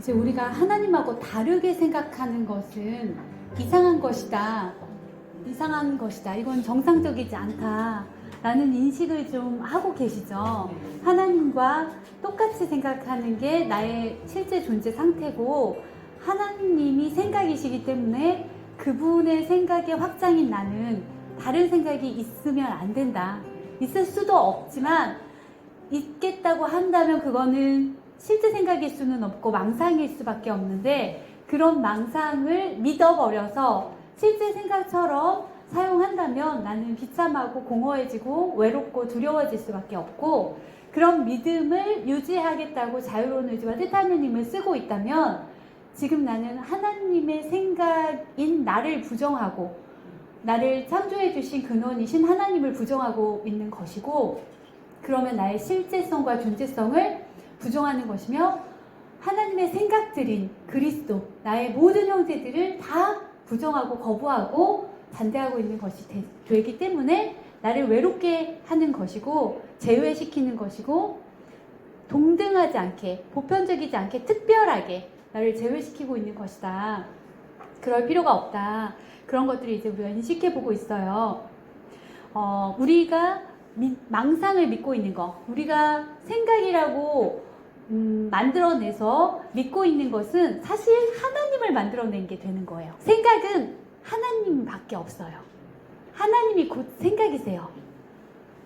이제 우리가 하나님하고 다르게 생각하는 것은 이상한 것이다. 이상한 것이다. 이건 정상적이지 않다. 라는 인식을 좀 하고 계시죠. 하나님과 똑같이 생각하는 게 나의 실제 존재 상태고, 하나님이 생각이시기 때문에 그분의 생각의 확장인 나는 다른 생각이 있으면 안 된다. 있을 수도 없지만 있겠다고 한다면 그거는 실제 생각일 수는 없고 망상일 수밖에 없는데, 그런 망상을 믿어버려서 실제 생각처럼 사용한다면 나는 비참하고 공허해지고 외롭고 두려워질 수밖에 없고, 그런 믿음을 유지하겠다고 자유로운 의지와 뜻하는 힘을 쓰고 있다면 지금 나는 하나님의 생각인 나를 부정하고, 나를 창조해 주신 근원이신 하나님을 부정하고 있는 것이고, 그러면 나의 실제성과 존재성을 부정하는 것이며, 하나님의 생각들인 그리스도, 나의 모든 형제들을 다 부정하고 거부하고 반대하고 있는 것이 되기 때문에 나를 외롭게 하는 것이고, 제외시키는 것이고, 동등하지 않게, 보편적이지 않게, 특별하게 나를 제외시키고 있는 것이다. 그럴 필요가 없다. 그런 것들을 이제 우리가 인식해보고 있어요. 우리가 망상을 믿고 있는 거, 우리가 생각이라고 만들어내서 믿고 있는 것은 사실 하나님을 만들어낸 게 되는 거예요. 생각은 하나님밖에 없어요. 하나님이 곧 생각이세요.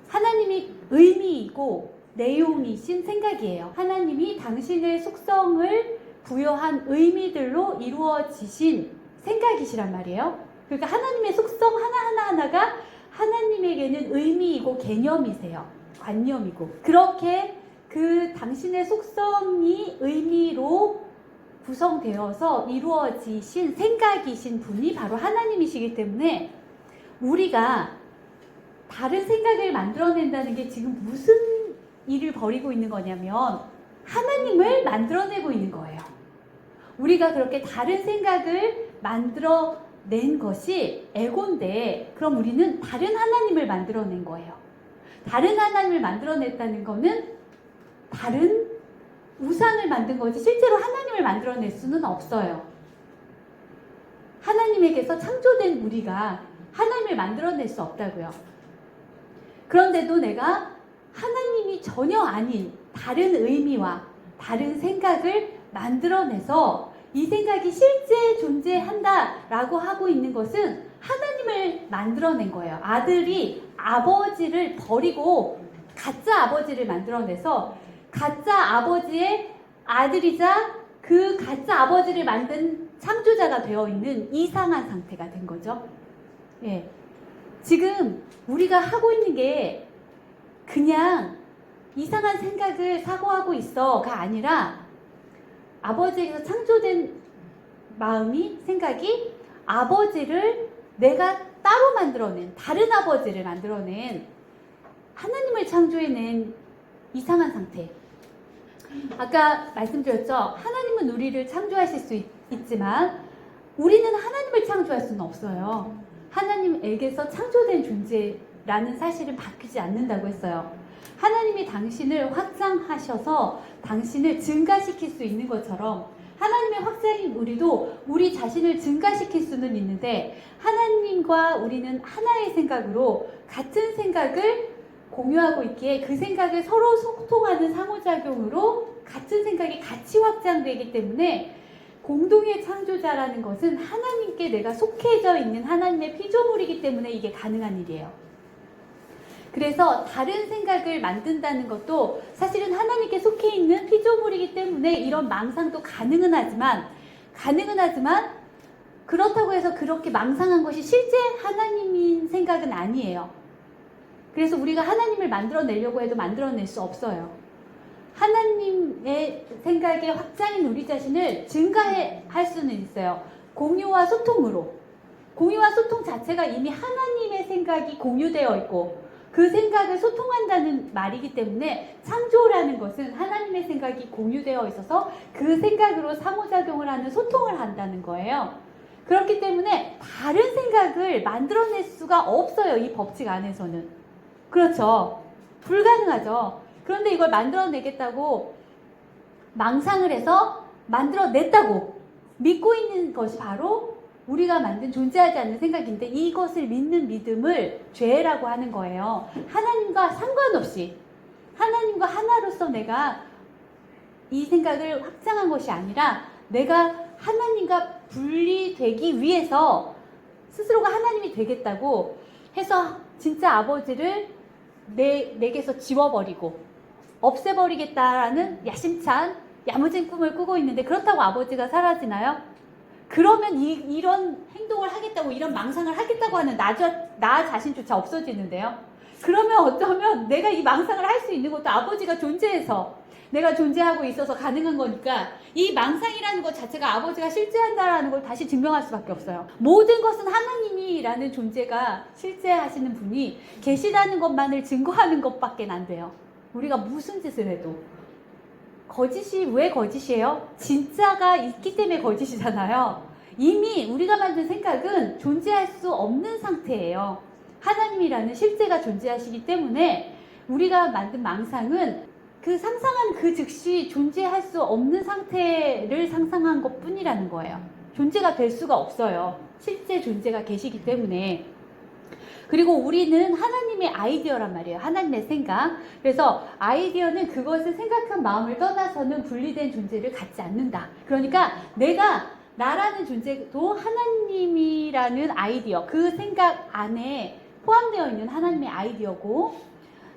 하나님이 의미이고 내용이신 생각이에요. 하나님이 당신의 속성을 부여한 의미들로 이루어지신 생각이시란 말이에요. 그러니까 하나님의 속성 하나하나가 하나님에게는 의미이고 개념이세요. 관념이고. 그렇게 그 당신의 속성이 의미로 구성되어서 이루어지신 생각이신 분이 바로 하나님이시기 때문에, 우리가 다른 생각을 만들어낸다는 게 지금 무슨 일을 벌이고 있는 거냐면 하나님을 만들어내고 있는 거예요. 우리가 그렇게 다른 생각을 만들어낸 것이 에고인데, 그럼 우리는 다른 하나님을 만들어낸 거예요. 다른 하나님을 만들어냈다는 거는 다른 우상을 만든 거지 실제로 하나님을 만들어낼 수는 없어요. 하나님에게서 창조된 우리가 하나님을 만들어낼 수 없다고요. 그런데도 내가 하나님이 전혀 아닌 다른 의미와 다른 생각을 만들어내서 이 생각이 실제 존재한다라고 하고 있는 것은 하나님을 만들어낸 거예요. 아들이 아버지를 버리고 가짜 아버지를 만들어내서 가짜 아버지의 아들이자 그 가짜 아버지를 만든 창조자가 되어 있는 이상한 상태가 된 거죠. 예. 지금 우리가 하고 있는 게 그냥 이상한 생각을 사고하고 있어가 아니라, 아버지에게서 창조된 마음이, 생각이 아버지를 내가 따로 만들어낸, 다른 아버지를 만들어낸, 하나님을 창조해낸 이상한 상태. 아까 말씀드렸죠. 하나님은 우리를 창조하실 수 있지만 우리는 하나님을 창조할 수는 없어요. 하나님에게서 창조된 존재라는 사실은 바뀌지 않는다고 했어요. 하나님이 당신을 확장하셔서 당신을 증가시킬 수 있는 것처럼 하나님의 확장인 우리도 우리 자신을 증가시킬 수는 있는데, 하나님과 우리는 하나의 생각으로 같은 생각을 공유하고 있기에 그 생각을 서로 소통하는 상호작용으로 같은 생각이 같이 확장되기 때문에, 공동의 창조자라는 것은 하나님께 내가 속해져 있는 하나님의 피조물이기 때문에 이게 가능한 일이에요. 그래서 다른 생각을 만든다는 것도 사실은 하나님께 속해 있는 피조물이기 때문에 이런 망상도 가능은 하지만 그렇다고 해서 그렇게 망상한 것이 실제 하나님인 생각은 아니에요. 그래서 우리가 하나님을 만들어내려고 해도 만들어낼 수 없어요. 하나님의 생각의 확장인 우리 자신을 증가할 수는 있어요. 공유와 소통으로. 공유와 소통 자체가 이미 하나님의 생각이 공유되어 있고 그 생각을 소통한다는 말이기 때문에, 창조라는 것은 하나님의 생각이 공유되어 있어서 그 생각으로 상호작용을 하는, 소통을 한다는 거예요. 그렇기 때문에 다른 생각을 만들어낼 수가 없어요. 이 법칙 안에서는. 그렇죠. 불가능하죠. 그런데 이걸 만들어내겠다고 망상을 해서 만들어냈다고 믿고 있는 것이 바로 우리가 만든 존재하지 않는 생각인데, 이것을 믿는 믿음을 죄라고 하는 거예요. 하나님과 상관없이 하나님과 하나로서 내가 이 생각을 확장한 것이 아니라, 내가 하나님과 분리되기 위해서 스스로가 하나님이 되겠다고 해서 진짜 아버지를 내게서 지워버리고 없애버리겠다라는 야심찬 야무진 꿈을 꾸고 있는데, 그렇다고 아버지가 사라지나요? 그러면 이런 행동을 하겠다고, 이런 망상을 하겠다고 하는 나 자신조차 없어지는데요. 그러면 어쩌면 내가 이 망상을 할 수 있는 것도 아버지가 존재해서, 내가 존재하고 있어서 가능한 거니까, 이 망상이라는 것 자체가 아버지가 실제한다라는 걸 다시 증명할 수밖에 없어요. 모든 것은 하나님이라는 존재가 실제하시는 분이 계시다는 것만을 증거하는 것밖에 안 돼요. 우리가 무슨 짓을 해도. 거짓이 왜 거짓이에요? 진짜가 있기 때문에 거짓이잖아요. 이미 우리가 만든 생각은 존재할 수 없는 상태예요. 하나님이라는 실제가 존재하시기 때문에 우리가 만든 망상은 그 상상한 그 즉시 존재할 수 없는 상태를 상상한 것 뿐이라는 거예요. 존재가 될 수가 없어요. 실제 존재가 계시기 때문에. 그리고 우리는 하나님의 아이디어란 말이에요. 하나님의 생각. 그래서 아이디어는 그것을 생각한 마음을 떠나서는 분리된 존재를 갖지 않는다. 그러니까 나라는 존재도 하나님이라는 아이디어, 그 생각 안에 포함되어 있는 하나님의 아이디어고,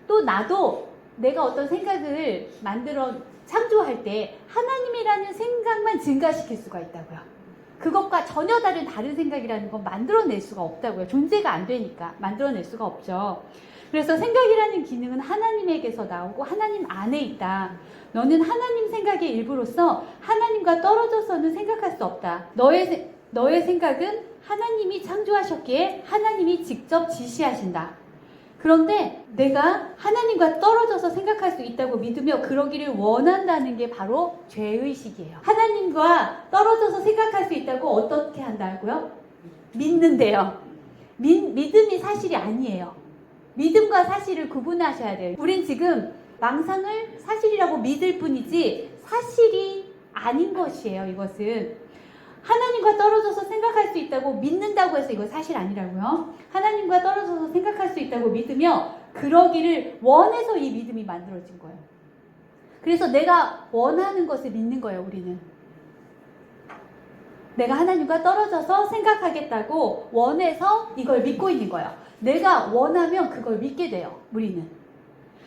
또 나도 내가 어떤 생각을 만들어 창조할 때 하나님이라는 생각만 증가시킬 수가 있다고요. 그것과 전혀 다른 생각이라는 건 만들어낼 수가 없다고요. 존재가 안 되니까 만들어낼 수가 없죠. 그래서 생각이라는 기능은 하나님에게서 나오고 하나님 안에 있다. 너는 하나님 생각의 일부로서 하나님과 떨어져서는 생각할 수 없다. 너의 생각은 하나님이 창조하셨기에 하나님이 직접 지시하신다. 그런데 내가 하나님과 떨어져서 생각할 수 있다고 믿으며 그러기를 원한다는 게 바로 죄의식이에요. 하나님과 떨어져서 생각할 수 있다고 어떻게 한다고요? 믿는데요. 믿음이 사실이 아니에요. 믿음과 사실을 구분하셔야 돼요. 우린 지금 망상을 사실이라고 믿을 뿐이지 사실이 아닌 것이에요. 이것은 하나님과 떨어져서 생각할 수 있다고 믿는다고 해서 이거 사실 아니라고요. 하나님과 떨어져서 생각할 수 있다고 믿으며 그러기를 원해서 이 믿음이 만들어진 거예요. 그래서 내가 원하는 것을 믿는 거예요. 우리는 내가 하나님과 떨어져서 생각하겠다고 원해서 이걸 믿고 있는 거예요. 내가 원하면 그걸 믿게 돼요. 우리는.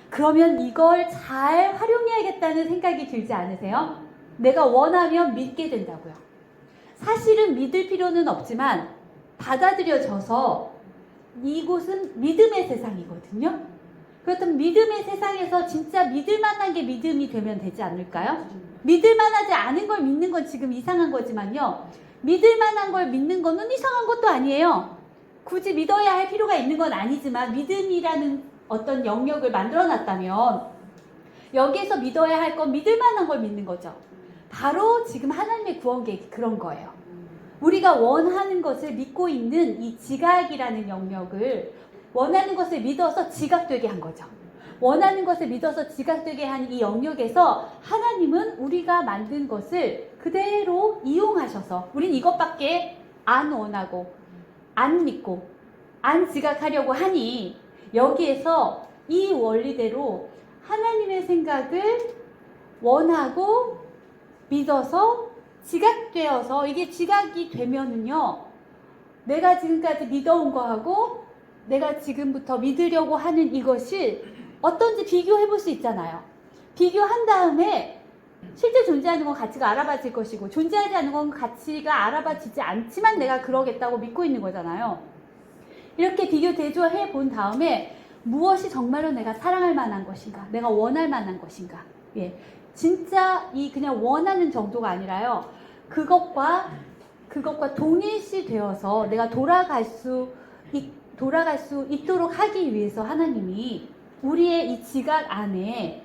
그러면 이걸 잘 활용해야겠다는 생각이 들지 않으세요? 내가 원하면 믿게 된다고요. 사실은 믿을 필요는 없지만 받아들여져서 이곳은 믿음의 세상이거든요. 그렇다면 믿음의 세상에서 진짜 믿을 만한 게 믿음이 되면 되지 않을까요? 믿을 만하지 않은 걸 믿는 건 지금 이상한 거지만요. 믿을 만한 걸 믿는 거는 이상한 것도 아니에요. 굳이 믿어야 할 필요가 있는 건 아니지만 믿음이라는 어떤 영역을 만들어 놨다면 여기에서 믿어야 할 건 믿을 만한 걸 믿는 거죠. 바로 지금 하나님의 구원 계획이 그런 거예요. 우리가 원하는 것을 믿고 있는 이 지각이라는 영역을 원하는 것을 믿어서 지각되게 한 거죠. 원하는 것을 믿어서 지각되게 한 이 영역에서 하나님은 우리가 만든 것을 그대로 이용하셔서 우린 이것밖에 안 원하고 안 믿고 안 지각하려고 하니 여기에서 이 원리대로 하나님의 생각을 원하고 믿어서 지각되어서 이게 지각이 되면은요, 내가 지금까지 믿어온 거하고 내가 지금부터 믿으려고 하는 이것이 어떤지 비교해 볼 수 있잖아요. 비교한 다음에 실제 존재하는 건 가치가 알아봐질 것이고 존재하지 않는 건 가치가 알아봐지지 않지만 내가 그러겠다고 믿고 있는 거잖아요. 이렇게 비교 대조해 본 다음에 무엇이 정말로 내가 사랑할 만한 것인가, 내가 원할 만한 것인가, 예. 진짜 이 그냥 원하는 정도가 아니라요. 그것과 동일시 되어서 내가 돌아갈 수 있도록 하기 위해서 하나님이 우리의 이 지각 안에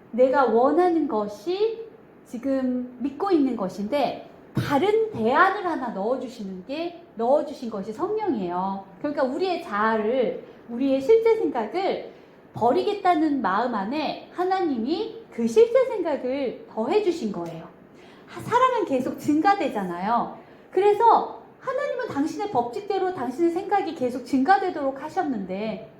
내가 원하는 것이 지금 믿고 있는 것인데 다른 대안을 하나 넣어주신 것이 성령이에요. 그러니까 우리의 자아를, 우리의 실제 생각을 버리겠다는 마음 안에 하나님이 그 실제 생각을 더해주신 거예요. 사랑은 계속 증가되잖아요. 그래서 하나님은 당신의 법칙대로 당신의 생각이 계속 증가되도록 하셨는데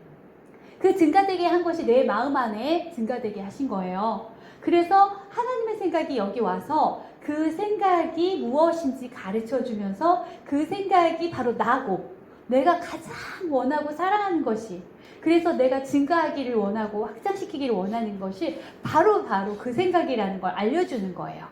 그 증가되게 한 것이 내 마음 안에 증가되게 하신 거예요. 그래서 하나님의 생각이 여기 와서 그 생각이 무엇인지 가르쳐 주면서 그 생각이 바로 나고 내가 가장 원하고 사랑하는 것이 그래서 내가 증가하기를 원하고 확장시키기를 원하는 것이 바로 그 생각이라는 걸 알려주는 거예요.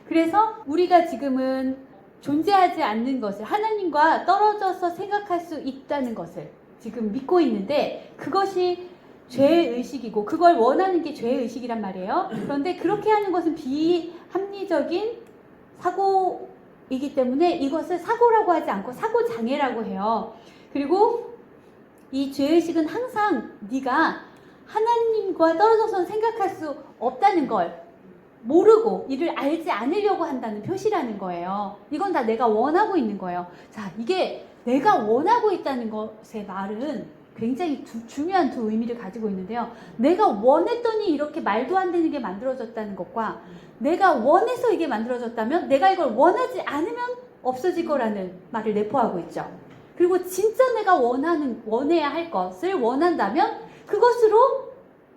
그래서 우리가 지금은 존재하지 않는 것을 하나님과 떨어져서 생각할 수 있다는 것을 지금 믿고 있는데 그것이 죄의식이고 그걸 원하는 게 죄의식이란 말이에요. 그런데 그렇게 하는 것은 비합리적인 사고이기 때문에 이것을 사고라고 하지 않고 사고장애라고 해요. 그리고 이 죄의식은 항상 네가 하나님과 떨어져서 생각할 수 없다는 걸 모르고 이를 알지 않으려고 한다는 표시라는 거예요. 이건 다 내가 원하고 있는 거예요. 자, 이게 내가 원하고 있다는 것의 말은 굉장히 중요한 두 의미를 가지고 있는데요. 내가 원했더니 이렇게 말도 안 되는 게 만들어졌다는 것과 내가 원해서 이게 만들어졌다면 내가 이걸 원하지 않으면 없어질 거라는 말을 내포하고 있죠. 그리고 진짜 내가 원해야 할 것을 원한다면 그것으로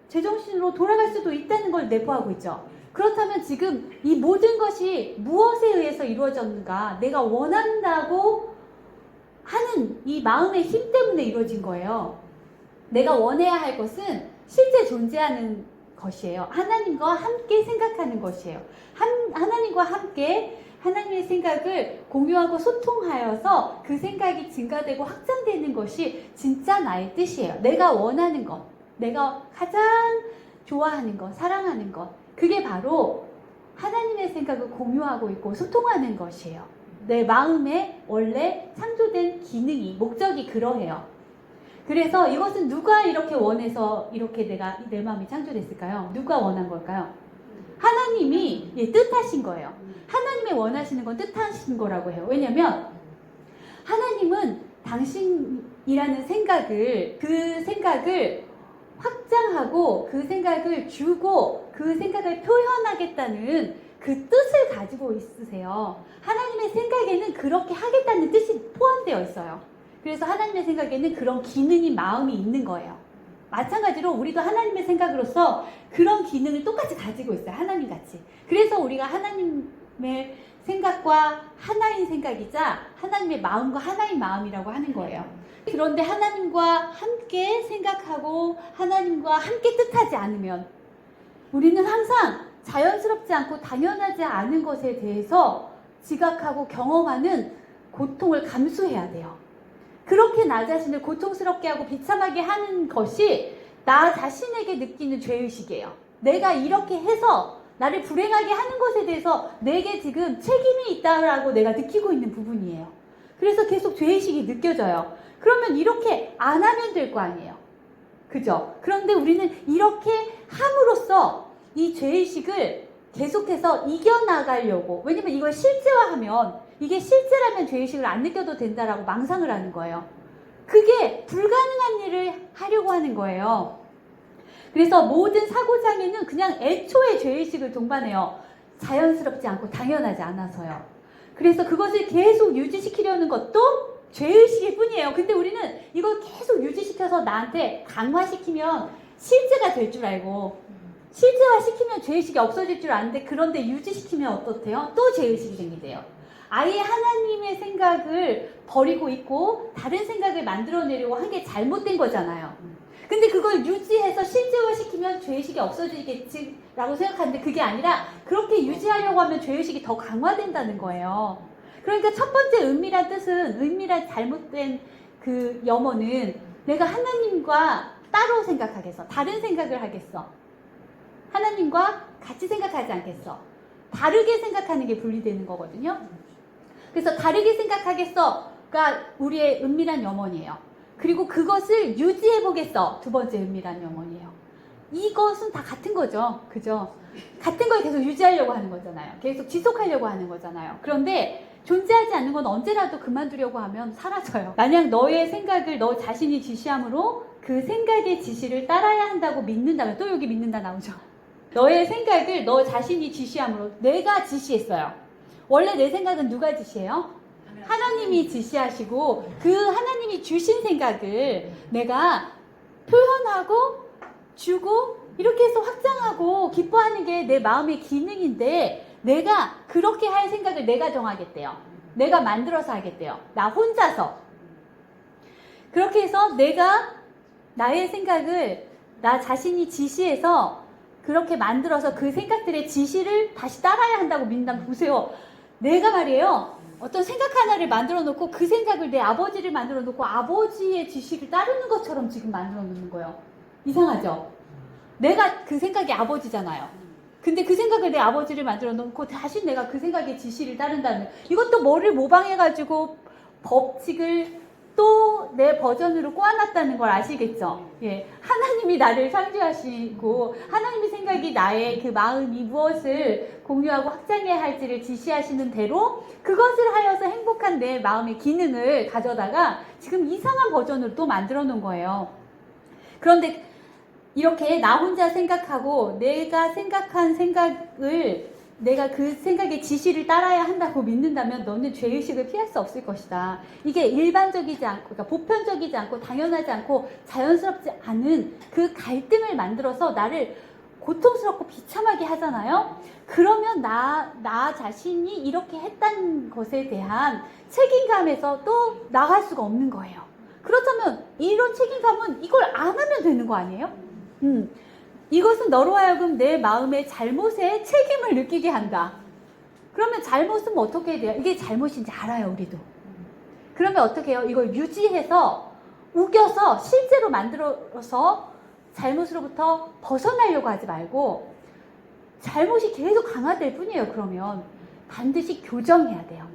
제정신으로 돌아갈 수도 있다는 걸 내포하고 있죠. 그렇다면 지금 이 모든 것이 무엇에 의해서 이루어졌는가? 내가 원한다고 하는 이 마음의 힘 때문에 이루어진 거예요. 내가 원해야 할 것은 실제 존재하는 것이에요. 하나님과 함께 생각하는 것이에요. 하나님과 함께 하나님의 생각을 공유하고 소통하여서 그 생각이 증가되고 확장되는 것이 진짜 나의 뜻이에요. 내가 원하는 것, 내가 가장 좋아하는 것, 사랑하는 것, 그게 바로 하나님의 생각을 공유하고 있고 소통하는 것이에요. 내 마음에 원래 창조된 기능이, 목적이 그러해요. 그래서 이것은 누가 이렇게 원해서 이렇게 내 마음이 창조됐을까요? 누가 원한 걸까요? 하나님이 뜻하신 거예요. 하나님이 원하시는 건 뜻하신 거라고 해요. 왜냐면 하나님은 당신이라는 생각을, 그 생각을 확장하고 그 생각을 주고 그 생각을 표현하겠다는 그 뜻을 가지고 있으세요. 하나님의 생각에는 그렇게 하겠다는 뜻이 포함되어 있어요. 그래서 하나님의 생각에는 그런 기능인 마음이 있는 거예요. 마찬가지로 우리도 하나님의 생각으로서 그런 기능을 똑같이 가지고 있어요. 하나님같이. 그래서 우리가 하나님의 생각과 하나인 생각이자 하나님의 마음과 하나인 마음이라고 하는 거예요. 그런데 하나님과 함께 생각하고 하나님과 함께 뜻하지 않으면 우리는 항상 자연스럽지 않고 당연하지 않은 것에 대해서 지각하고 경험하는 고통을 감수해야 돼요. 그렇게 나 자신을 고통스럽게 하고 비참하게 하는 것이 나 자신에게 느끼는 죄의식이에요. 내가 이렇게 해서 나를 불행하게 하는 것에 대해서 내게 지금 책임이 있다라고 내가 느끼고 있는 부분이에요. 그래서 계속 죄의식이 느껴져요. 그러면 이렇게 안 하면 될 거 아니에요. 그죠? 그런데 우리는 이렇게 함으로써 이 죄의식을 계속해서 이겨나가려고, 왜냐면 이걸 실제화하면, 이게 실제라면 죄의식을 안 느껴도 된다라고 망상을 하는 거예요. 그게 불가능한 일을 하려고 하는 거예요. 그래서 모든 사고장애는 그냥 애초에 죄의식을 동반해요. 자연스럽지 않고 당연하지 않아서요. 그래서 그것을 계속 유지시키려는 것도 죄의식일 뿐이에요. 근데 우리는 이걸 계속 유지시켜서 나한테 강화시키면 실제가 될 줄 알고, 실제화시키면 죄의식이 없어질 줄 아는데, 그런데 유지시키면 어떻대요? 또 죄의식이 생기대요. 아예 하나님의 생각을 버리고 있고 다른 생각을 만들어내려고 한 게 잘못된 거잖아요. 근데 그걸 유지해서 실제화시키면 죄의식이 없어지겠지라고 생각하는데 그게 아니라 그렇게 유지하려고 하면 죄의식이 더 강화된다는 거예요. 그러니까 첫 번째 은밀한 뜻은, 은밀한 잘못된 그 염원은 내가 하나님과 따로 생각하겠어. 다른 생각을 하겠어. 하나님과 같이 생각하지 않겠어. 다르게 생각하는 게 분리되는 거거든요. 그래서 다르게 생각하겠어가 우리의 은밀한 염원이에요. 그리고 그것을 유지해보겠어. 두 번째 은밀한 염원이에요. 이것은 다 같은 거죠. 그죠? 같은 걸 계속 유지하려고 하는 거잖아요. 계속 지속하려고 하는 거잖아요. 그런데 존재하지 않는 건 언제라도 그만두려고 하면 사라져요. 만약 너의 생각을 너 자신이 지시함으로 그 생각의 지시를 따라야 한다고 믿는다면, 또 여기 믿는다 나오죠. 너의 생각을 너 자신이 지시함으로, 내가 지시했어요. 원래 내 생각은 누가 지시해요? 하나님이 지시하시고 그 하나님이 주신 생각을 내가 표현하고 주고 이렇게 해서 확장하고 기뻐하는 게 내 마음의 기능인데 내가 그렇게 할 생각을 내가 정하겠대요. 내가 만들어서 하겠대요. 나 혼자서. 그렇게 해서 내가 나의 생각을 나 자신이 지시해서 그렇게 만들어서 그 생각들의 지시를 다시 따라야 한다고 믿는다면 보세요. 내가 말이에요. 어떤 생각 하나를 만들어 놓고 그 생각을 내 아버지를 만들어 놓고 아버지의 지시를 따르는 것처럼 지금 만들어 놓는 거예요. 이상하죠? 내가 그 생각이 아버지잖아요. 근데 그 생각을 내 아버지를 만들어 놓고 다시 내가 그 생각의 지시를 따른다는, 이것도 뭐를 모방해가지고 법칙을 또 내 버전으로 꼬아놨다는 걸 아시겠죠? 예. 하나님이 나를 창조하시고 하나님의 생각이 나의 그 마음이 무엇을 공유하고 확장해야 할지를 지시하시는 대로 그것을 하여서 행복한 내 마음의 기능을 가져다가 지금 이상한 버전으로 또 만들어 놓은 거예요. 그런데 이렇게 나 혼자 생각하고 내가 생각한 생각을 내가 그 생각의 지시를 따라야 한다고 믿는다면 너는 죄의식을 피할 수 없을 것이다. 이게 일반적이지 않고, 그러니까 보편적이지 않고 당연하지 않고 자연스럽지 않은 그 갈등을 만들어서 나를 고통스럽고 비참하게 하잖아요. 그러면 나 자신이 이렇게 했다는 것에 대한 책임감에서 또 나갈 수가 없는 거예요. 그렇다면 이런 책임감은 이걸 안 하면 되는 거 아니에요? 이것은 너로 하여금 내 마음의 잘못에 책임을 느끼게 한다. 그러면 잘못은 어떻게 해야 돼요? 이게 잘못인지 알아요, 우리도. 그러면 어떻게 해요? 이걸 유지해서 우겨서 실제로 만들어서 잘못으로부터 벗어나려고 하지 말고 잘못이 계속 강화될 뿐이에요. 그러면 반드시 교정해야 돼요.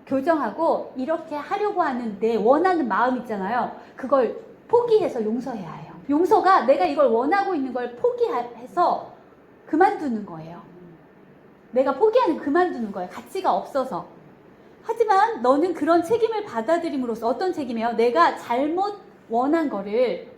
교정하고 이렇게 하려고 하는 내 원하는 마음 있잖아요. 그걸 포기해서 용서해야 해요. 용서가 내가 이걸 원하고 있는 걸 포기해서 그만두는 거예요. 내가 포기하는 그만두는 거예요. 가치가 없어서. 하지만 너는 그런 책임을 받아들임으로써 어떤 책임이에요? 내가 잘못 원한 거를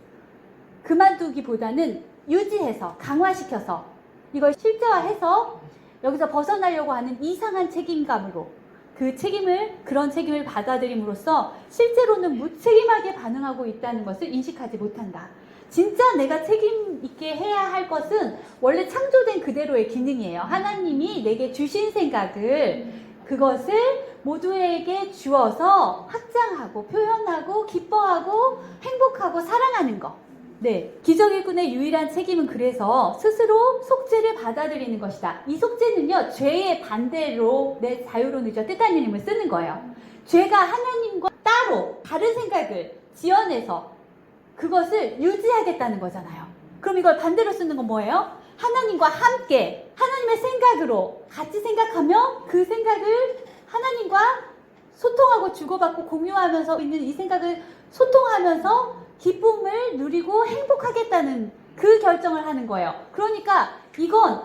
그만두기보다는 유지해서 강화시켜서 이걸 실제화해서 여기서 벗어나려고 하는 이상한 책임감으로 그런 책임을 받아들임으로써 실제로는 무책임하게 반응하고 있다는 것을 인식하지 못한다. 진짜 내가 책임 있게 해야 할 것은 원래 창조된 그대로의 기능이에요. 하나님이 내게 주신 생각을 그것을 모두에게 주어서 확장하고 표현하고 기뻐하고 행복하고 사랑하는 것. 네, 기적일꾼의 유일한 책임은 그래서 스스로 속죄를 받아들이는 것이다. 이 속죄는요, 죄의 반대로 내 자유로운 의지와 뜻한 이름을 쓰는 거예요. 죄가 하나님과 따로 다른 생각을 지어내서 그것을 유지하겠다는 거잖아요. 그럼 이걸 반대로 쓰는 건 뭐예요? 하나님과 함께 하나님의 생각으로 같이 생각하며 그 생각을 하나님과 소통하고 주고받고 공유하면서 있는 이 생각을 소통하면서 기쁨을 누리고 행복하겠다는 그 결정을 하는 거예요. 그러니까 이건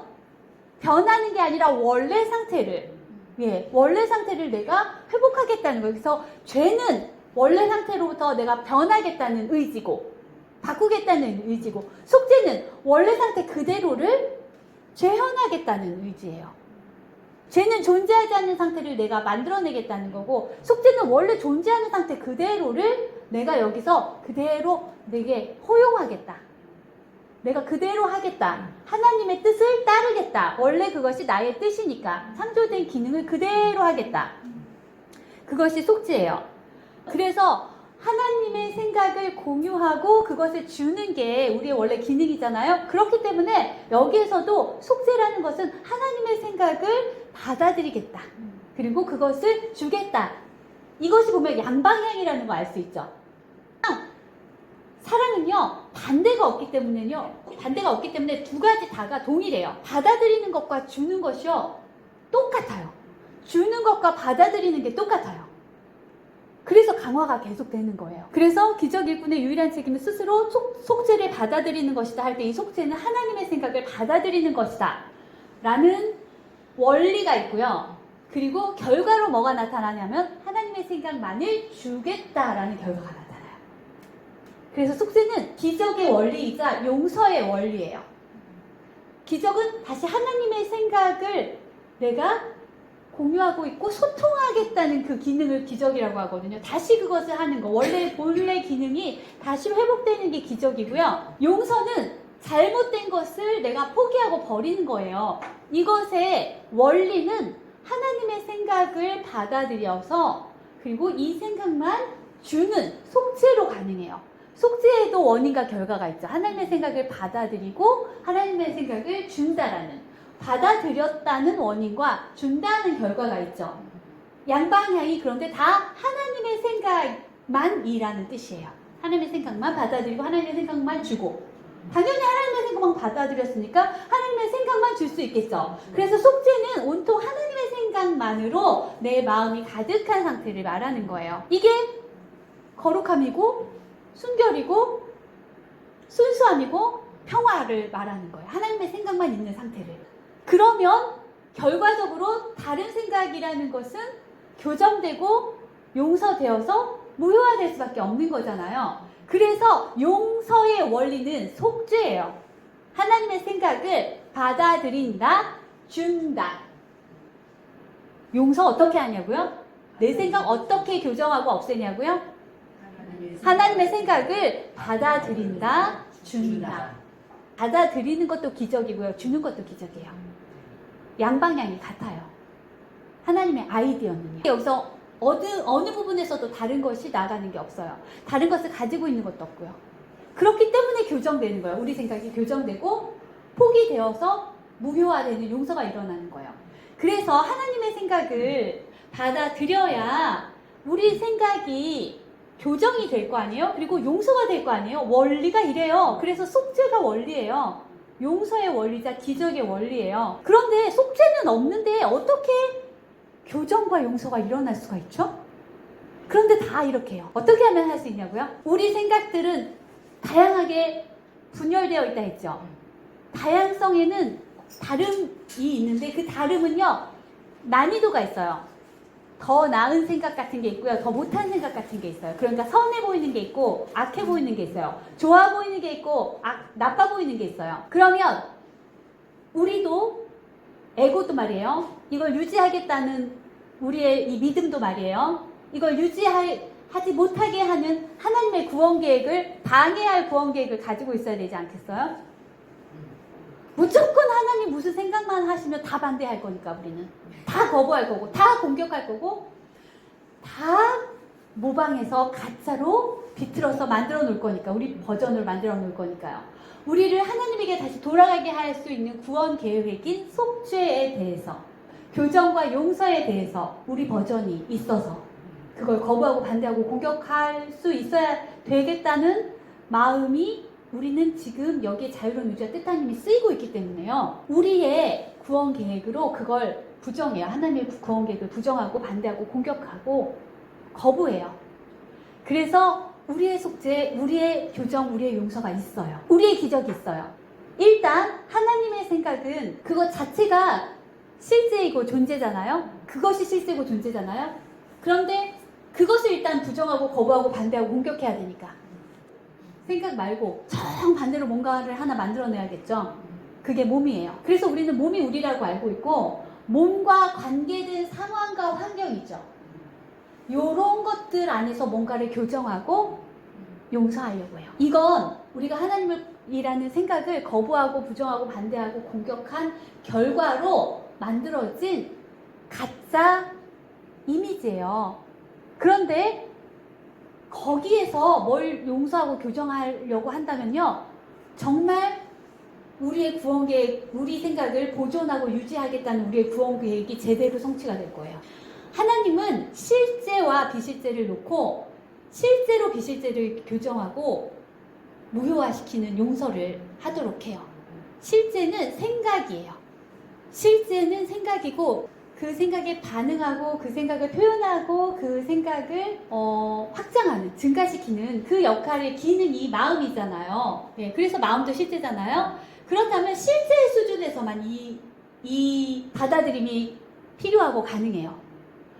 변하는 게 아니라 원래 상태를 내가 회복하겠다는 거예요. 그래서 죄는 원래 상태로부터 내가 변하겠다는 의지고 바꾸겠다는 의지고, 속죄는 원래 상태 그대로를 재현하겠다는 의지예요. 죄는 존재하지 않는 상태를 내가 만들어내겠다는 거고, 속죄는 원래 존재하는 상태 그대로를 내가 여기서 그대로 내게 허용하겠다. 내가 그대로 하겠다. 하나님의 뜻을 따르겠다. 원래 그것이 나의 뜻이니까 창조된 기능을 그대로 하겠다. 그것이 속죄예요. 그래서 하나님의 생각을 공유하고 그것을 주는 게 우리의 원래 기능이잖아요. 그렇기 때문에 여기에서도 속죄라는 것은 하나님의 생각을 받아들이겠다. 그리고 그것을 주겠다. 이것이 보면 양방향이라는 거 알 수 있죠. 사랑은요, 반대가 없기 때문에 두 가지 다가 동일해요. 받아들이는 것과 주는 것이요, 똑같아요. 주는 것과 받아들이는 게 똑같아요. 그래서 강화가 계속되는 거예요. 그래서 기적일꾼의 유일한 책임은 스스로 속죄를 받아들이는 것이다 할 때 이 속죄는 하나님의 생각을 받아들이는 것이다 라는 원리가 있고요. 그리고 결과로 뭐가 나타나냐면 하나님의 생각만을 주겠다라는 결과가 나타나요. 그래서 속죄는 기적의 원리이자 용서의 원리예요. 기적은 다시 하나님의 생각을 내가 공유하고 있고 소통하겠다는 그 기능을 기적이라고 하거든요. 다시 그것을 하는 거. 본래 기능이 다시 회복되는 게 기적이고요. 용서는 잘못된 것을 내가 포기하고 버리는 거예요. 이것의 원리는 하나님의 생각을 받아들여서 그리고 이 생각만 주는 속죄로 가능해요. 속죄에도 원인과 결과가 있죠. 하나님의 생각을 받아들이고 하나님의 생각을 준다라는, 받아들였다는 원인과 준다는 결과가 있죠. 양방향이 그런데 다 하나님의 생각만 이라는 뜻이에요. 하나님의 생각만 받아들이고 하나님의 생각만 주고, 당연히 하나님의 생각만 받아들였으니까 하나님의 생각만 줄 수 있겠죠. 그래서 속죄는 온통 하나님의 생각만으로 내 마음이 가득한 상태를 말하는 거예요. 이게 거룩함이고 순결이고 순수함이고 평화를 말하는 거예요. 하나님의 생각만 있는 상태를. 그러면 결과적으로 다른 생각이라는 것은 교정되고 용서되어서 무효화될 수밖에 없는 거잖아요. 그래서 용서의 원리는 속죄예요. 하나님의 생각을 받아들인다, 준다. 용서 어떻게 하냐고요? 내 생각 어떻게 교정하고 없애냐고요? 하나님의 생각을 받아들인다, 준다. 받아들이는 것도 기적이고요. 주는 것도 기적이에요. 양방향이 같아요. 하나님의 아이디어는요. 여기서 어느 부분에서도 다른 것이 나가는 게 없어요. 다른 것을 가지고 있는 것도 없고요. 그렇기 때문에 교정되는 거예요. 우리 생각이 교정되고 포기되어서 무효화되는 용서가 일어나는 거예요. 그래서 하나님의 생각을 받아들여야 우리 생각이 교정이 될 거 아니에요? 그리고 용서가 될 거 아니에요? 원리가 이래요. 그래서 속죄가 원리예요. 용서의 원리자 기적의 원리예요. 그런데 속죄는 없는데 어떻게 교정과 용서가 일어날 수가 있죠? 그런데 다 이렇게 해요. 어떻게 하면 할 수 있냐고요? 우리 생각들은 다양하게 분열되어 있다 했죠. 다양성에는 다름이 있는데 그 다름은요, 난이도가 있어요. 더 나은 생각 같은 게 있고요. 더 못한 생각 같은 게 있어요. 그러니까 선해 보이는 게 있고 악해 보이는 게 있어요. 좋아 보이는 게 있고 나빠 보이는 게 있어요. 그러면 우리도 에고도 말이에요. 이걸 유지하겠다는 우리의 이 믿음도 말이에요. 이걸 유지하지 못하게 하는 하나님의 구원 계획을 방해할 구원 계획을 가지고 있어야 되지 않겠어요? 무조건 하나님 무슨 생각만 하시면 다 반대할 거니까 우리는 다 거부할 거고 다 공격할 거고 다 모방해서 가짜로 비틀어서 만들어 놓을 거니까 우리 버전을 만들어 놓을 거니까요. 우리를 하나님에게 다시 돌아가게 할 수 있는 구원 계획인 속죄에 대해서 교정과 용서에 대해서 우리 버전이 있어서 그걸 거부하고 반대하고 공격할 수 있어야 되겠다는 마음이 우리는 지금 여기에 자유로운 유지와 뜻한 힘이 쓰이고 있기 때문에요. 우리의 구원 계획으로 그걸 부정해요. 하나님의 구원 계획을 부정하고 반대하고 공격하고 거부해요. 그래서 우리의 속죄, 우리의 교정, 우리의 용서가 있어요. 우리의 기적이 있어요. 일단 하나님의 생각은 그것 자체가 실제이고 존재잖아요. 그것이 실제고 존재잖아요. 그런데 그것을 일단 부정하고 거부하고 반대하고 공격해야 되니까 생각 말고 정반대로 뭔가를 하나 만들어내야겠죠. 그게 몸이에요. 그래서 우리는 몸이 우리라고 알고 있고 몸과 관계된 상황과 환경이죠. 요런 것들 안에서 뭔가를 교정하고 용서하려고 해요. 이건 우리가 하나님이라는 생각을 거부하고 부정하고 반대하고 공격한 결과로 만들어진 가짜 이미지예요. 그런데 거기에서 뭘 용서하고 교정하려고 한다면요, 정말 우리의 구원 계획, 우리 생각을 보존하고 유지하겠다는 우리의 구원 계획이 제대로 성취가 될 거예요. 하나님은 실제와 비실제를 놓고 실제로 비실제를 교정하고 무효화시키는 용서를 하도록 해요. 실제는 생각이에요. 실제는 생각이고 그 생각에 반응하고 그 생각을 표현하고 그 생각을 확장하는, 증가시키는 그 역할의 기능이 마음이잖아요. 예, 그래서 마음도 실제잖아요. 그렇다면 실제 수준에서만 이 받아들임이 필요하고 가능해요.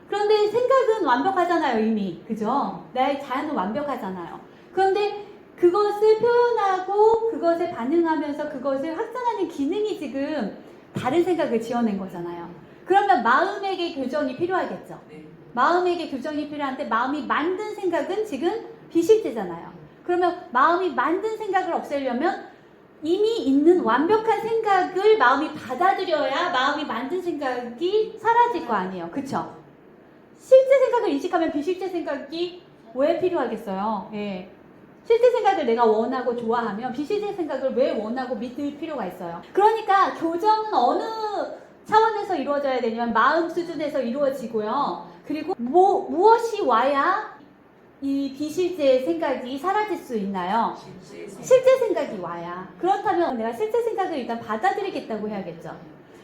그런데 생각은 완벽하잖아요, 이미. 그죠? 나의 자연은 완벽하잖아요. 그런데 그것을 표현하고 그것에 반응하면서 그것을 확장하는 기능이 지금 다른 생각을 지어낸 거잖아요. 그러면 마음에게 교정이 필요하겠죠. 네. 마음에게 교정이 필요한데 마음이 만든 생각은 지금 비실제잖아요. 그러면 마음이 만든 생각을 없애려면 이미 있는 완벽한 생각을 마음이 받아들여야 마음이 만든 생각이 사라질 거 아니에요. 그쵸? 실제 생각을 인식하면 비실제 생각이 왜 필요하겠어요? 예. 실제 생각을 내가 원하고 좋아하면 비실제 생각을 왜 원하고 믿을 필요가 있어요. 그러니까 교정은 어느 차원에서 이루어져야 되냐면 마음 수준에서 이루어지고요. 그리고 무엇이 와야 이 비실제 생각이 사라질 수 있나요? 실제 생각이 와야. 그렇다면 내가 실제 생각을 일단 받아들이겠다고 해야겠죠.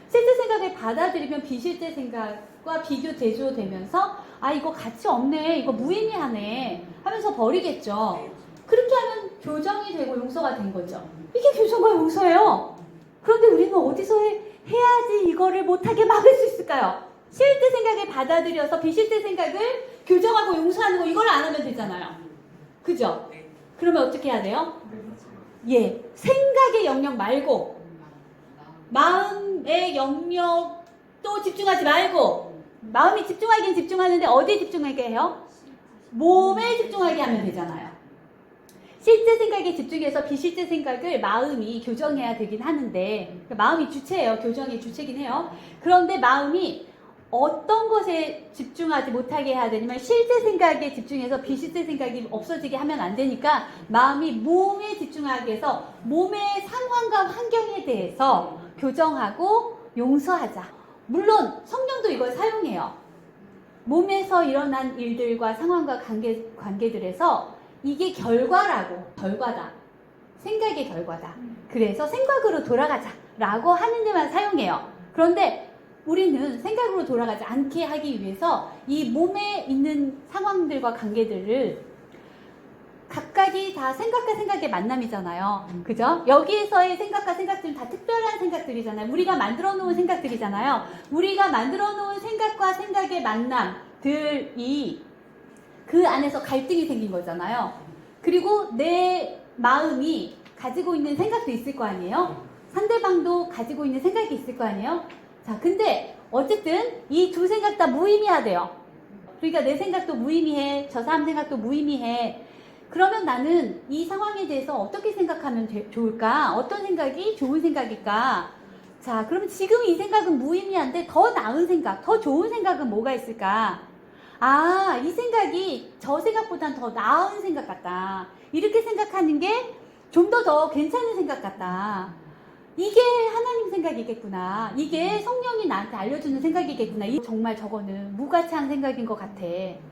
실제 생각을 받아들이면 비실제 생각과 비교 대조되면서 아 이거 가치 없네, 이거 무의미하네 하면서 버리겠죠. 그렇게 하면 교정이 되고 용서가 된 거죠. 이게 교정과 용서예요. 그런데 우리는 어디서 해야지 이거를 못하게 막을 수 있을까요? 실제 생각을 받아들여서 비실제 생각을 교정하고 용서하는 거 이걸 안 하면 되잖아요. 그죠? 그러면 어떻게 해야 돼요? 예, 생각의 영역 말고 마음의 영역도 집중하지 말고 마음이 집중하긴 집중하는데 어디에 집중하게 해요? 몸에 집중하게 하면 되잖아요. 실제 생각에 집중해서 비실제 생각을 마음이 교정해야 되긴 하는데 마음이 주체예요. 교정의 주체긴 해요. 그런데 마음이 어떤 것에 집중하지 못하게 해야 되냐면 실제 생각에 집중해서 비실제 생각이 없어지게 하면 안 되니까 마음이 몸에 집중하게 해서 몸의 상황과 환경에 대해서 교정하고 용서하자. 물론 성령도 이걸 사용해요. 몸에서 일어난 일들과 상황과 관계들에서 이게 결과다. 생각의 결과다. 그래서 생각으로 돌아가자 라고 하는 데만 사용해요. 그런데 우리는 생각으로 돌아가지 않게 하기 위해서 이 몸에 있는 상황들과 관계들을 각각이 다 생각과 생각의 만남이잖아요. 그죠? 여기에서의 생각과 생각들은 다 특별한 생각들이잖아요. 우리가 만들어 놓은 생각들이잖아요. 우리가 만들어 놓은 생각과 생각의 만남들이 그 안에서 갈등이 생긴 거잖아요. 그리고 내 마음이 가지고 있는 생각도 있을 거 아니에요? 상대방도 가지고 있는 생각이 있을 거 아니에요? 자, 근데 어쨌든 이 두 생각 다 무의미하대요. 그러니까 내 생각도 무의미해, 저 사람 생각도 무의미해. 그러면 나는 이 상황에 대해서 어떻게 생각하면 좋을까? 어떤 생각이 좋은 생각일까? 자, 그러면 지금 이 생각은 무의미한데 더 나은 생각, 더 좋은 생각은 뭐가 있을까? 아, 이 생각이 저 생각보단 더 나은 생각 같다. 이렇게 생각하는 게 좀 더 괜찮은 생각 같다. 이게 하나님 생각이겠구나. 이게 성령이 나한테 알려주는 생각이겠구나. 정말 저거는 무가치한 생각인 것 같아.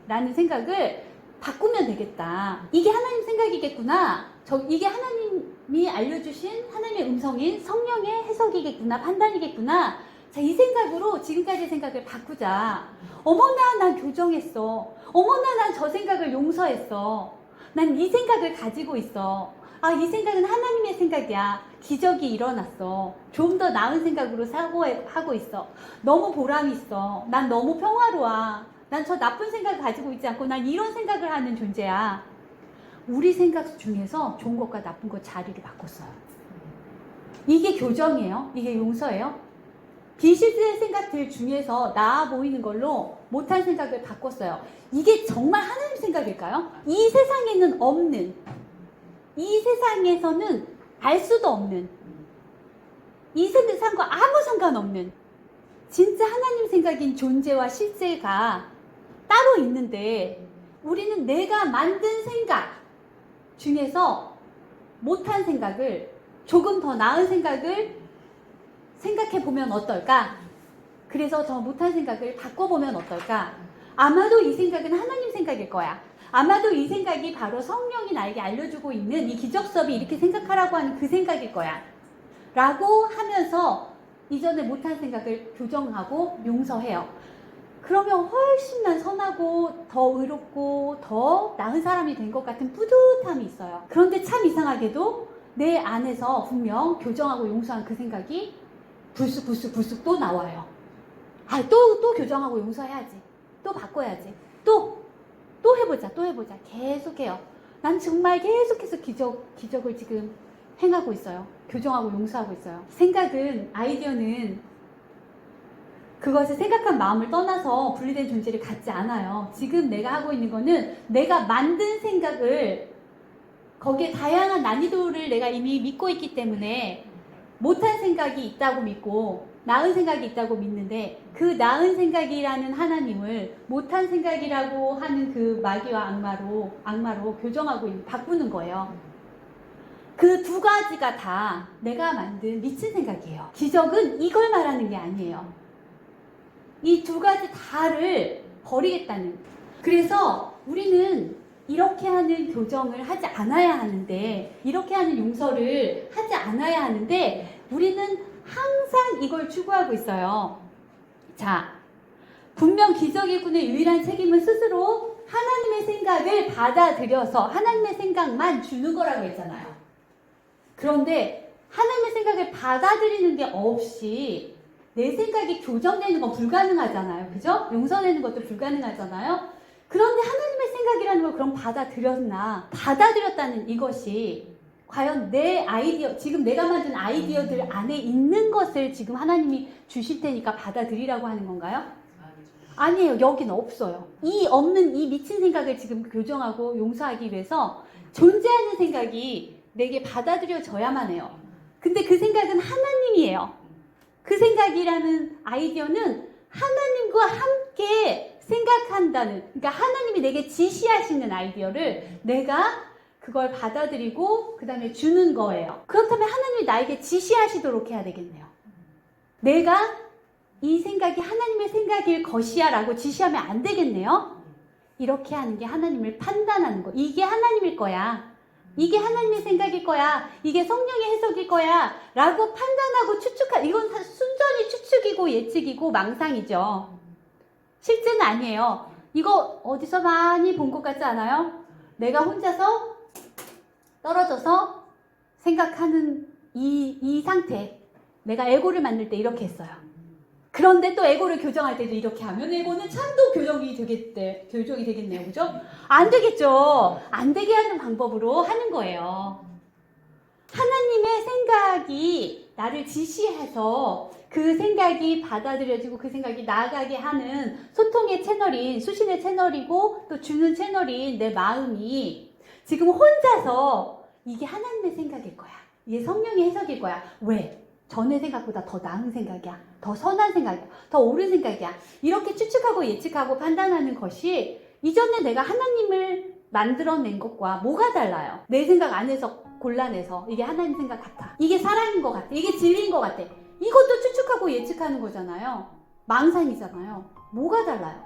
라는 생각을 바꾸면 되겠다. 이게 하나님 생각이겠구나. 이게 하나님이 알려주신 하나님의 음성인 성령의 해석이겠구나. 판단이겠구나. 자, 이 생각으로 지금까지의 생각을 바꾸자. 어머나, 난 교정했어. 어머나, 난 저 생각을 용서했어. 난 이 생각을 가지고 있어. 아, 이 생각은 하나님의 생각이야. 기적이 일어났어. 좀 더 나은 생각으로 사고하고 있어. 너무 보람이 있어. 난 너무 평화로워. 난 저 나쁜 생각을 가지고 있지 않고 난 이런 생각을 하는 존재야. 우리 생각 중에서 좋은 것과 나쁜 것 자리를 바꿨어요. 이게 교정이에요? 이게 용서예요? 비실제 생각들 중에서 나아 보이는 걸로 못한 생각을 바꿨어요. 이게 정말 하나님 생각일까요? 이 세상에는 없는, 이 세상에서는 알 수도 없는, 이 세상과 아무 상관없는 진짜 하나님 생각인 존재와 실제가 따로 있는데 우리는 내가 만든 생각 중에서 못한 생각을, 조금 더 나은 생각을 생각해 보면 어떨까? 그래서 더 못한 생각을 바꿔보면 어떨까? 아마도 이 생각은 하나님 생각일 거야. 아마도 이 생각이 바로 성령이 나에게 알려주고 있는 이 기적 수업이 이렇게 생각하라고 하는 그 생각일 거야. 라고 하면서 이전에 못한 생각을 교정하고 용서해요. 그러면 훨씬 난 선하고 더 의롭고 더 나은 사람이 된 것 같은 뿌듯함이 있어요. 그런데 참 이상하게도 내 안에서 분명 교정하고 용서한 그 생각이 불쑥 또 나와요. 아, 또 교정하고 용서해야지. 또 바꿔야지. 또 해보자. 계속해요. 난 정말 계속해서 기적을 지금 행하고 있어요. 교정하고 용서하고 있어요. 생각은, 아이디어는 그것을 생각한 마음을 떠나서 분리된 존재를 갖지 않아요. 지금 내가 하고 있는 거는 내가 만든 생각을 거기에 다양한 난이도를 내가 이미 믿고 있기 때문에 못한 생각이 있다고 믿고 나은 생각이 있다고 믿는데 그 나은 생각이라는 하나님을 못한 생각이라고 하는 그 마귀와 악마로 교정하고 바꾸는 거예요. 그 두 가지가 다 내가 만든 미친 생각이에요. 기적은 이걸 말하는 게 아니에요. 이 두 가지 다를 버리겠다는. 그래서 우리는 이렇게 하는 교정을 하지 않아야 하는데, 이렇게 하는 용서를 하지 않아야 하는데, 우리는 항상 이걸 추구하고 있어요. 자, 분명 기적일꾼의 유일한 책임은 스스로 하나님의 생각을 받아들여서 하나님의 생각만 주는 거라고 했잖아요. 그런데 하나님의 생각을 받아들이는 게 없이 내 생각이 교정되는 건 불가능하잖아요. 그죠? 용서되는 것도 불가능하잖아요. 그런데 하나님의 생각이라는 걸 그럼 받아들였나? 받아들였다는 이것이 과연 내 아이디어, 지금 내가 만든 아이디어들 안에 있는 것을 지금 하나님이 주실 테니까 받아들이라고 하는 건가요? 아니에요. 여기는 없어요. 이 없는 이 미친 생각을 지금 교정하고 용서하기 위해서 존재하는 생각이 내게 받아들여져야만 해요. 근데 그 생각은 하나님이에요. 그 생각이라는 아이디어는 하나님과 함께 생각한다는, 그러니까 하나님이 내게 지시하시는 아이디어를 내가 그걸 받아들이고 그 다음에 주는 거예요. 그렇다면 하나님이 나에게 지시하시도록 해야 되겠네요. 내가 이 생각이 하나님의 생각일 것이야 라고 지시하면 안 되겠네요. 이렇게 하는 게 하나님을 판단하는 거. 이게 하나님일 거야. 이게 하나님의 생각일 거야. 이게 성령의 해석일 거야. 라고 판단하고 이건 순전히 추측이고 예측이고 망상이죠. 실제는 아니에요. 이거 어디서 많이 본 것 같지 않아요? 내가 혼자서 떨어져서 생각하는 이 상태. 내가 에고를 만들 때 이렇게 했어요. 그런데 또 에고를 교정할 때도 이렇게 하면 에고는 참 또 교정이 되겠네요. 그죠? 안 되겠죠. 안 되게 하는 방법으로 하는 거예요. 하나님의 생각이 나를 지시해서 그 생각이 받아들여지고 그 생각이 나아가게 하는 소통의 채널인, 수신의 채널이고 또 주는 채널인 내 마음이 지금 혼자서 이게 하나님의 생각일 거야. 이게 성령의 해석일 거야. 왜? 전의 생각보다 더 나은 생각이야. 더 선한 생각이야. 더 옳은 생각이야. 이렇게 추측하고 예측하고 판단하는 것이 이전에 내가 하나님을 만들어낸 것과 뭐가 달라요? 내 생각 안에서 골라내서 이게 하나님 생각 같아. 이게 사랑인 것 같아. 이게 진리인 것 같아. 이것도 추측하고 예측하는 거잖아요. 망상이잖아요. 뭐가 달라요?